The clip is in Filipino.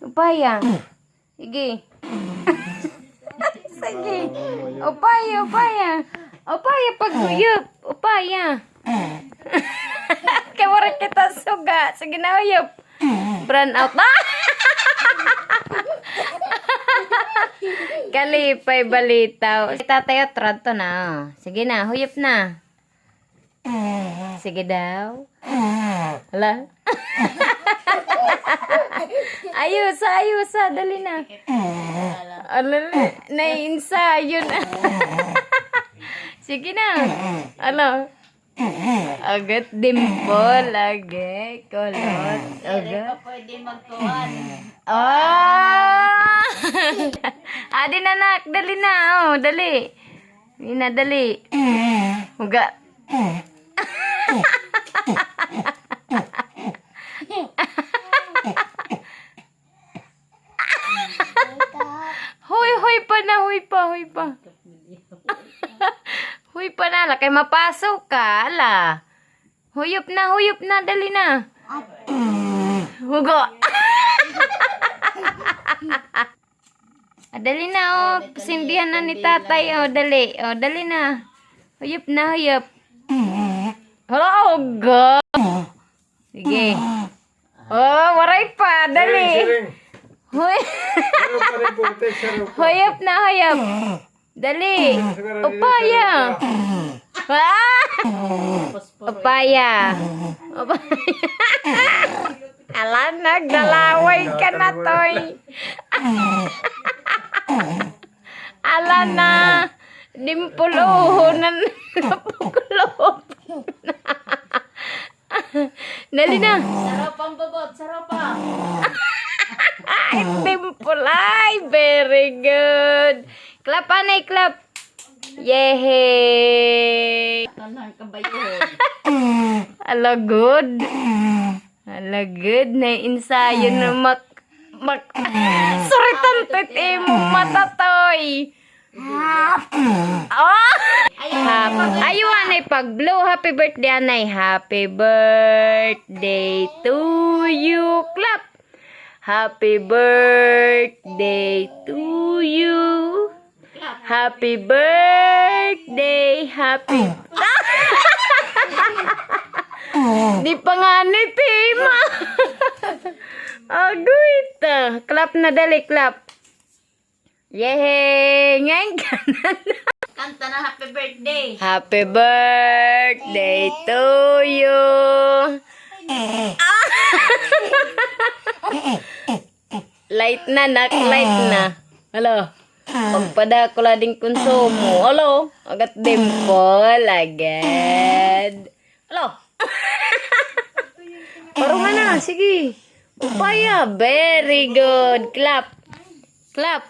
Upaya. Sige. Sige. Upaya, upaya. Upaya paghuyop. Upaya. Kaya kita suga. Sige na huyop. Brown out. Kalipay balitaw. Tatayo trato na. Sige na, huyop na. Sige daw. Hala. Ayusa, dali na. Alala, naiinsayo na. Sige na. Alo. Agat dimple, agay, kolot. Hindi pa pwede magkuhan. Ah! Adi na nak, dali na. Oh, dali. Ina, dali. Huga. Huy pa na, huy pa. Huy pa na, kay mapasok ka, ala. Huyop na, dali na. Hugo. Dali na, oh. Pasindihan na ni tatay, oh. Dali na. Huyop na, huyop. Hala, hugo. Sige. Oh, waray pa, dali. Huy. Huyop na, huyop. Dali. Upaya. Upaya. Ala, nagdalaway ka na, toy. Ala na. Dimpuluho na napukulop. Dali na. Sarapang babot, sarapang. Ay, dimple. Ay, very good. Clap, anay, clap. Yehey. Tanang kabayon. Ala, good. Ala, good. Na-insayo na suritan titi mo matatoy. Oh! Ayaw, anay, pag-blow. Happy birthday, anay. Happy birthday to you. Clap. Happy birthday to you. Happy birthday. Di pa nga ni Tima. Aguita. Clap na, dali, clap. Yehey! Ngayon ka na. Kanta na happy birthday. Happy birthday to you. Light na, nak. Light na. Halo. Pagpada ko lading konsumo. Halo. Agat dimple. Agad. Halo. Parungan na. Sige. Upaya. Very good. Clap. Clap.